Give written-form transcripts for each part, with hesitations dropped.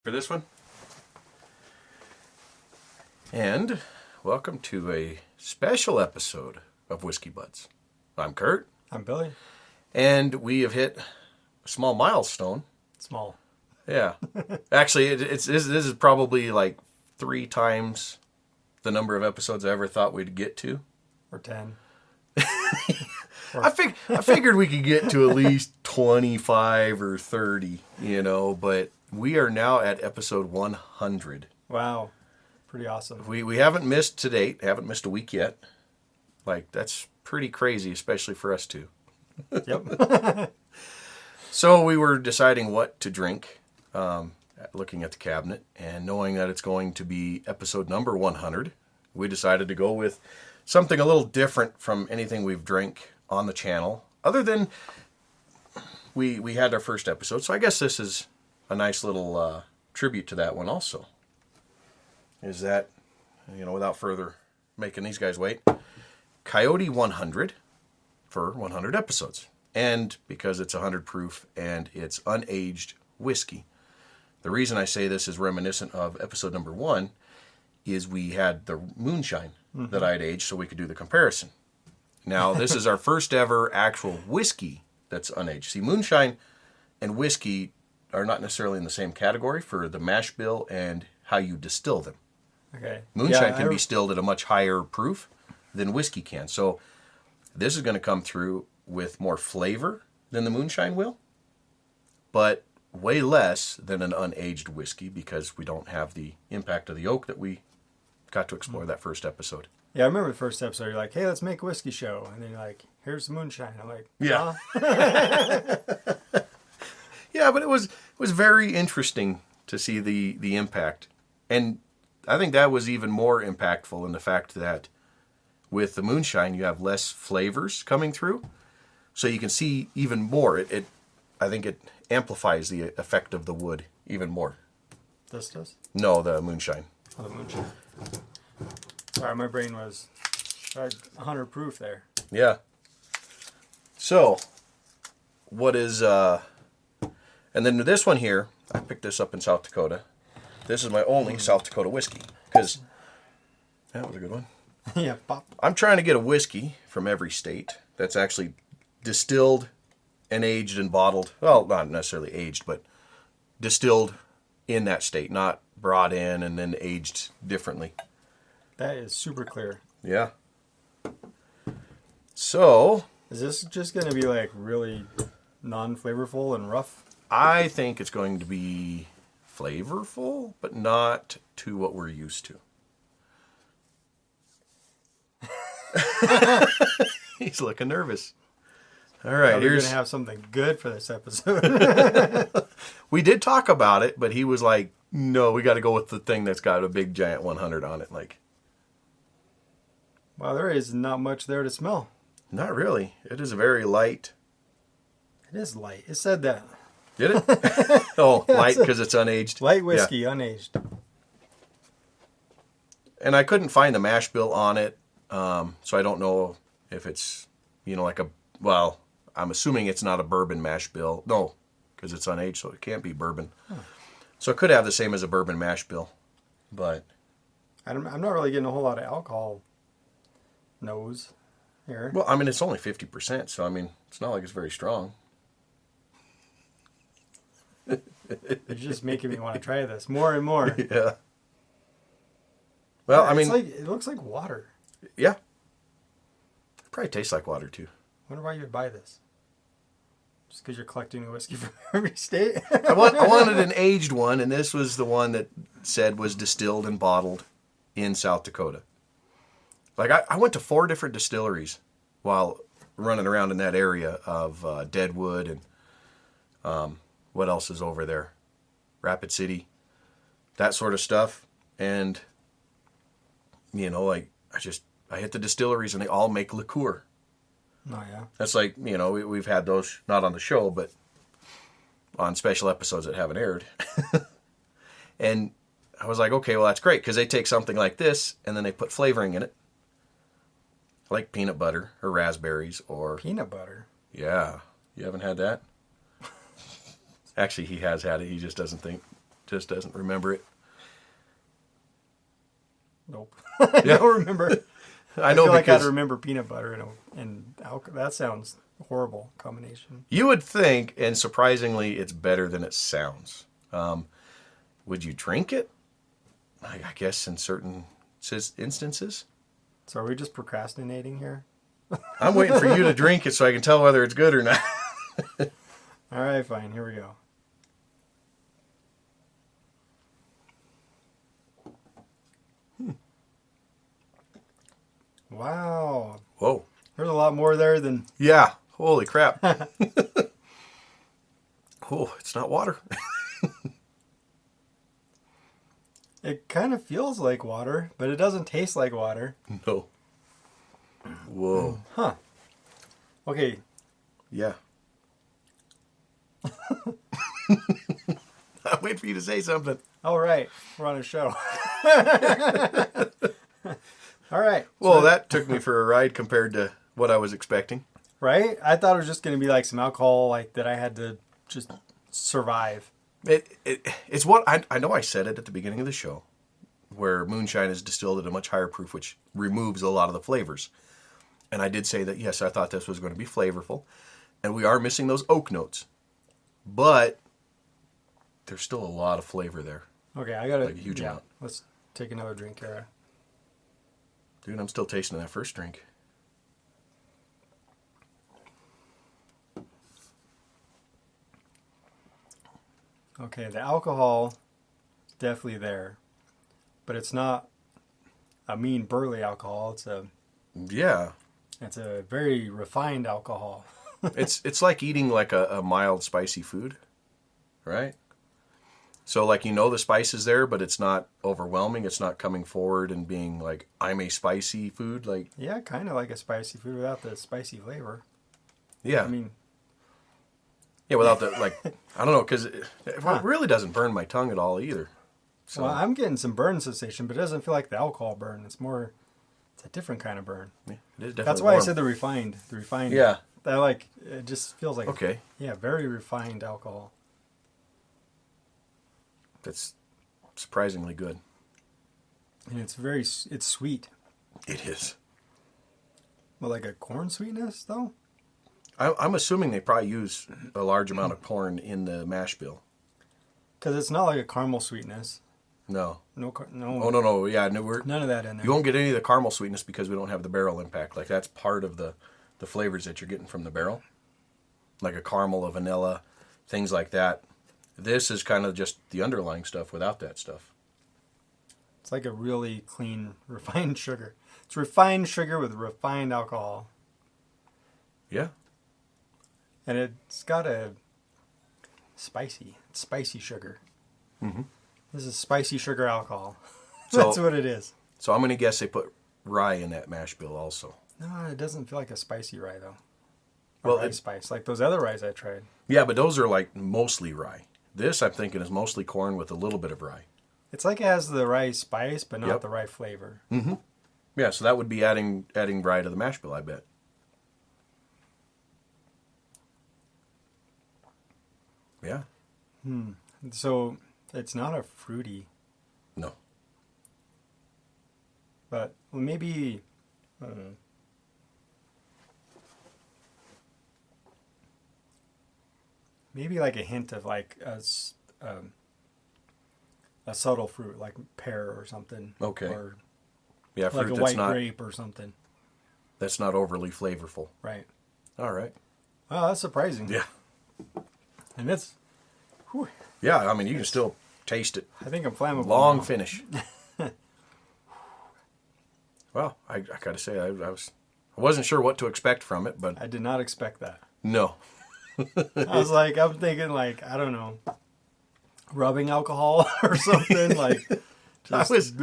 For this one. And welcome to a special episode of Whiskey Buds. I'm Kurt. I'm Billy. And we have hit a small milestone. Small. Yeah. Actually, this is probably like 3 times the number of episodes I ever thought we'd get to. Or 10. I figured we could get to at least 25 or 30, but we are now at episode 100. Wow. Pretty awesome. We haven't missed to date, haven't missed a week yet. Like, that's pretty crazy, especially for us two. Yep. So we were deciding what to drink, looking at the cabinet, and knowing that it's going to be episode number 100, we decided to go with something a little different from anything we've drank on the channel, other than we had our first episode. So I guess this is a nice little tribute to that one also. Is that, without further making these guys wait, Coyote 100 for 100 episodes. And because it's 100 proof and it's unaged whiskey. The reason I say this is reminiscent of episode number 1 is we had the moonshine that I'd aged so we could do the comparison. Now, this is our first ever actual whiskey that's unaged. See, moonshine and whiskey are not necessarily in the same category for the mash bill and how you distill them. Okay. Moonshine can be distilled at a much higher proof than whiskey can. So this is going to come through with more flavor than the moonshine will, but way less than an unaged whiskey because we don't have the impact of the oak that we got to explore that first episode. Yeah, I remember the first episode. You're like, hey, let's make a whiskey show. And then you're like, here's the moonshine. I'm like, yeah. Yeah, but it was very interesting to see the impact. And I think that was even more impactful in the fact that with the moonshine, you have less flavors coming through. So you can see even more. I think it amplifies the effect of the wood even more. This does? No, the moonshine. Oh, the moonshine. Sorry, my brain was 100 proof there. Yeah. So, what is... And then this one here, I picked this up in South Dakota. This is my only South Dakota whiskey. Because that was a good one. Yeah, pop. I'm trying to get a whiskey from every state that's actually distilled and aged and bottled. Well, not necessarily aged, but distilled in that state, not brought in and then aged differently. That is super clear. Yeah. So, is this just going to be like really non-flavorful and rough? I think it's going to be flavorful, but not to what we're used to. He's looking nervous. All right, we're going to have something good for this episode. We did talk about it, but he was like, no, we got to go with the thing that's got a big giant 100 on it. Like, wow, there is not much there to smell. Not really. It is a very light. It is light. It said that. Did it? Oh, light because it's unaged. Light whiskey, yeah. Unaged. And I couldn't find the mash bill on it, so I don't know if it's, well, I'm assuming it's not a bourbon mash bill. No, because it's unaged, so it can't be bourbon. Huh. So it could have the same as a bourbon mash bill, but... I'm not really getting a whole lot of alcohol nose here. Well, it's only 50%, so, it's not like it's very strong. You're just making me want to try this more and more. Yeah. Well, yeah, it looks like water. Yeah. It probably tastes like water, too. I wonder why you would buy this. Just because you're collecting the whiskey from every state? I wanted an aged one, and this was the one that said was distilled and bottled in South Dakota. Like, I went to 4 different distilleries while running around in that area of Deadwood and what else is over there? Rapid City. That sort of stuff. And, I hit the distilleries and they all make liqueur. Oh, yeah. That's like, we've had those, not on the show, but on special episodes that haven't aired. And I was like, okay, well, that's great, because they take something like this and then they put flavoring in it. Like peanut butter or raspberries or... Peanut butter? Yeah. You haven't had that? Actually, he has had it. He just doesn't just doesn't remember it. Nope. I don't remember. I know feel like I'd because remember peanut butter and alcohol. That sounds horrible combination. you would think, and surprisingly, it's better than it sounds. Would you drink it? I guess in certain instances. So are we just procrastinating here? I'm waiting for you to drink it so I can tell whether it's good or not. All right, fine. Here we go. Wow. Whoa. There's a lot more there than... Yeah. Holy crap. Oh, it's not water. It kind of feels like water, but it doesn't taste like water. No. Whoa. Huh. Okay. Yeah. I'm waiting for you to say something. All right. We're on a show. All right. Well, that took me for a ride compared to what I was expecting. Right? I thought it was just going to be like some alcohol like that I had to just survive. It's what I know I said it at the beginning of the show, where moonshine is distilled at a much higher proof, which removes a lot of the flavors. And I did say that, yes, I thought this was going to be flavorful. And we are missing those oak notes. But there's still a lot of flavor there. Okay, I got to... Like a huge amount. Let's take another drink here. Dude, I'm still tasting that first drink. Okay, the alcohol is definitely there. But it's not a mean burly alcohol. Yeah. It's a very refined alcohol. It's like eating like a mild spicy food, right? So like the spice is there, but it's not overwhelming. It's not coming forward and being like, I'm a spicy food. Like Yeah, kind of like a spicy food without the spicy flavor. yeah, I mean, yeah, without the like, I don't know, because it really doesn't burn my tongue at all either. So well, I'm getting some burn sensation, but it doesn't feel like the alcohol burn. It's a different kind of burn. yeah, it is definitely That's why warm. I said the refined. The refined. Yeah. It just feels like Okay. Yeah, very refined alcohol. That's surprisingly good. And it's sweet. It is. But like a corn sweetness though? I'm assuming they probably use a large amount of corn in the mash bill. Because it's not like a caramel sweetness. No. No. Oh, no. Yeah, no, None of that in there. you won't get any of the caramel sweetness because we don't have the barrel impact. Like, that's part of the flavors that you're getting from the barrel. Like a caramel, a vanilla, things like that. This is kind of just the underlying stuff without that stuff. It's like a really clean, refined sugar. It's refined sugar with refined alcohol. Yeah. And it's got a spicy sugar. Mm-hmm. This is spicy sugar alcohol. So- That's what it is. So I'm going to guess they put rye in that mash bill also. No, it doesn't feel like a spicy rye though. Well, Rye spice, like those other ryes I tried. Yeah, but those are like mostly rye. This, I'm thinking, is mostly corn with a little bit of rye. It's like it has the rye spice, but not Yep. the rye flavor. Mm-hmm. Yeah, so that would be adding rye to the mash bill, I bet. Yeah. So it's not a fruity, No. but maybe. Maybe like a hint of like a subtle fruit, like pear or something. Okay. Or Yeah, like fruit a white grape or something. that's not overly flavorful. Right. All right. Oh, that's surprising. Yeah. And it's. Whew, Yeah, I mean, you can still taste it. I think I'm flammable. Long now. finish. Well, I got to say, I wasn't sure what to expect from it, but I did not expect that. no. I'm thinking like, I don't know, rubbing alcohol or something. Like, just,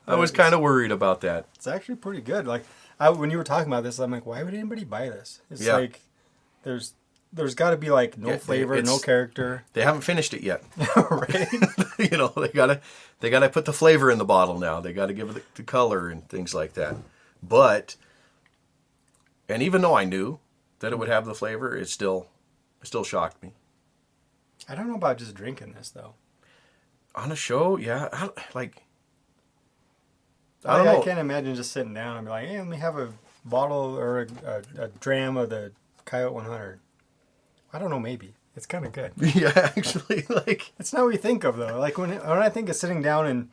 I was kind of worried about that. It's actually pretty good. Like, when you were talking about this, I'm like, why would anybody buy this? It's Yeah. like, there's got to be like no Yeah, flavor, no character. They haven't finished it yet. Right? they gotta put the flavor in the bottle now. They gotta give it the color and things like that. But, and even though I knew that it would have the flavor, it still shocked me. I don't know about just drinking this though. On a show, yeah. I don't know. I can't imagine just sitting down and be like, hey, let me have a bottle or a dram of the Coyote 100. I don't know, maybe. It's kind of good. Yeah, actually, like... It's not what you think of, though. Like, when I think of sitting down and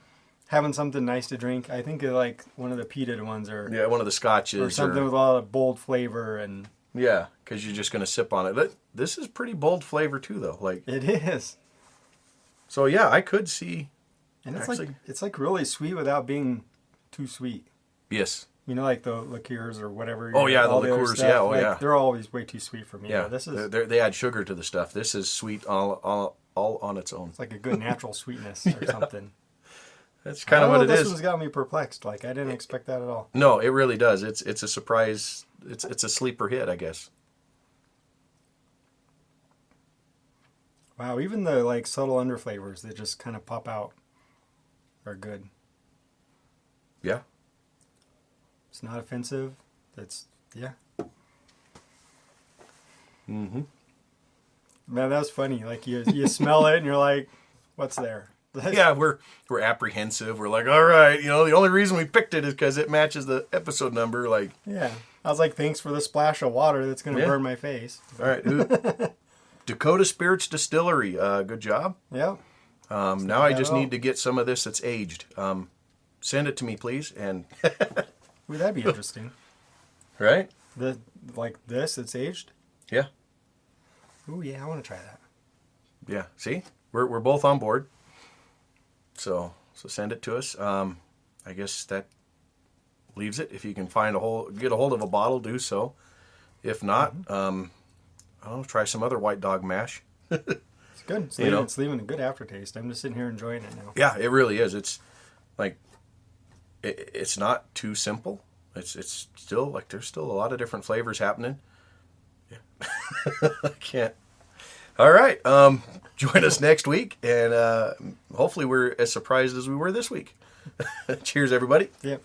having something nice to drink, I think of, like, one of the peated ones or... Yeah, one of the scotches. Or something with a lot of bold flavor and... Yeah, because you're just going to sip on it. This is pretty bold flavor, too, though. Like It is. So, yeah, I could see... And it's like really sweet without being too sweet. Yes. You know, like the liqueurs or whatever. Oh, yeah, the liqueurs. Yeah, oh, yeah. They're always way too sweet for me. Yeah, this is... they add sugar to the stuff. This is sweet all on its own. It's like a good natural sweetness or something. That's kind of what it is. This one's got me perplexed. Like, I didn't expect that at all. No, it really does. It's a surprise. It's a sleeper hit, I guess. Wow, even the, like, subtle underflavors that just kind of pop out are good. Yeah. It's not offensive. Yeah. Mm-hmm. Man, that was funny. Like, you smell it and you're like, what's there? Yeah, we're apprehensive. We're like, all right, the only reason we picked it is because it matches the episode number. Like, yeah. I was like, thanks for the splash of water that's going to burn my face. All right. Dakota Spirits Distillery. Good job. Yeah. Now I just need to get some of this that's aged. Send it to me, please. And Ooh, that'd be interesting. Right? Like this, it's aged? Yeah. Ooh, yeah, I want to try that. Yeah. See? We're both on board. So send it to us. I guess that leaves it. If you can get a hold of a bottle, do so. If not, I don't know, try some other White Dog mash. It's good. It's leaving a good aftertaste. I'm just sitting here enjoying it now. Yeah, it really is. It's like it's not too simple. It's still like there's still a lot of different flavors happening. Yeah. I can't. All right. Join us next week, and hopefully we're as surprised as we were this week. Cheers, everybody. Yep.